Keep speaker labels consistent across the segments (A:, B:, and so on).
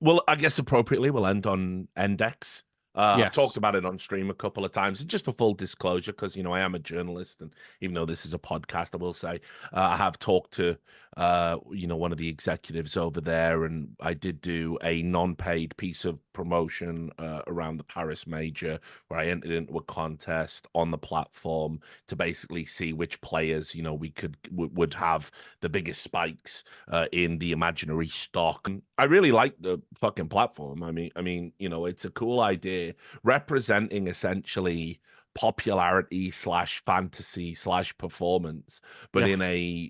A: Well, I guess appropriately, we'll end on ENDX. I've talked
B: Yes.
A: about it on stream a couple of times, and just for full disclosure, because I am a journalist, and even though this is a podcast, I will say I have talked to one of the executives over there, and I did do a non-paid piece of promotion around the Paris Major, where I entered into a contest on the platform to basically see which players we would have the biggest spikes in the imaginary stock. I really like the fucking platform. It's a cool idea representing essentially popularity slash fantasy slash performance, but
B: Yeah.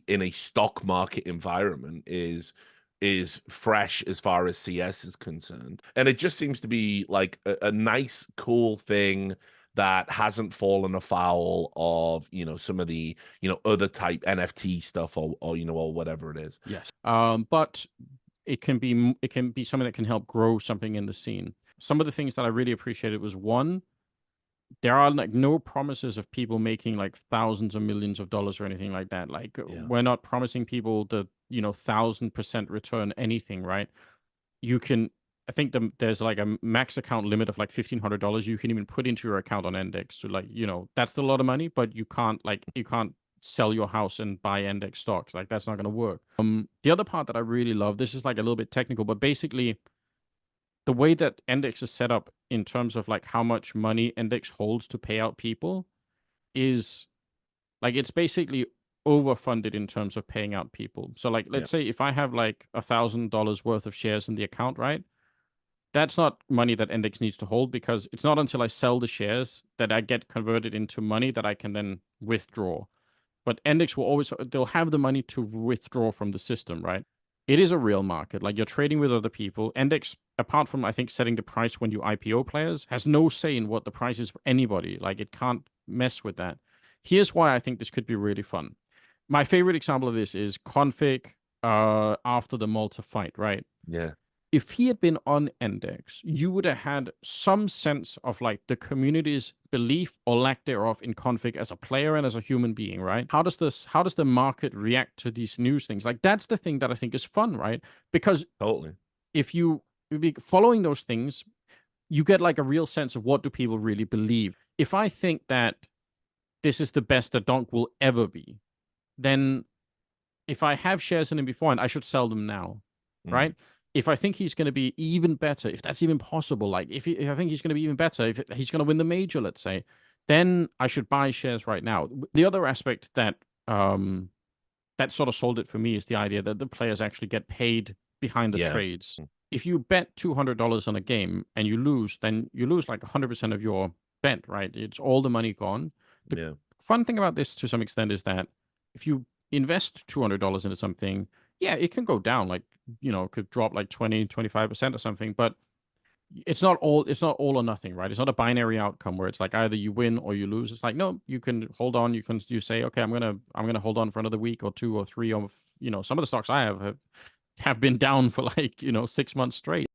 A: in a stock market environment is fresh as far as CS is concerned. And it just seems to be like a nice, cool thing that hasn't fallen afoul of, some of the, other type NFT stuff or whatever it is.
B: Yes. But it can be something that can help grow something in the scene. Some of the things that I really appreciated was one, there are like no promises of people making like thousands or millions of dollars or anything like that. Like
A: Yeah.
B: we're not promising people the 1,000% return anything, right? You can, I think there's like a max account limit of like $1,500 you can even put into your account on Index. So like that's a lot of money, but you can't sell your house and buy Index stocks. Like that's not going to work. The other part that I really love, this is like a little bit technical, but basically the way that Index is set up in terms of like how much money Index holds to pay out people is like it's basically overfunded in terms of paying out people. So like
A: Yeah.
B: let's say if I have like $1,000 worth of shares in the account, right? That's not money that Index needs to hold because it's not until I sell the shares that I get converted into money that I can then withdraw. But Index will always they'll have the money to withdraw from the system, right? It is a real market. Like you're trading with other people. Index, apart from I think setting the price when you IPO players, has no say in what the price is for anybody. Like it can't mess with that. Here's why I think this could be really fun. My favorite example of this is Config after the Malta fight, right?
A: Yeah.
B: If he had been on Index, you would have had some sense of like the community's belief or lack thereof in Config as a player and as a human being, right? How does the market react to these news things? Like that's the thing that I think is fun, right? Because
A: Totally.
B: if you be following those things, you get like a real sense of what do people really believe. If I think that this is the best that Donk will ever be, then if I have shares in him beforehand, I should sell them now,
A: Mm.
B: right? If I think he's going to be even better, if that's even possible, like if I think he's going to be even better, if he's going to win the major, let's say, then I should buy shares right now. The other aspect that sort of sold it for me is the idea that the players actually get paid behind the
A: Yeah.
B: trades. If you bet $200 on a game and you lose, then you lose like 100% of your bet, right? It's all the money gone. The
A: Yeah.
B: fun thing about this to some extent is that if you invest $200 into something, yeah, it can go down like, it could drop like 20-25% or something, but it's not all or nothing, right? It's not a binary outcome where it's like either you win or you lose. It's like no, you can hold on. You say, okay, I'm gonna hold on for another week or two or three, or some of the stocks I have been down for like 6 months straight.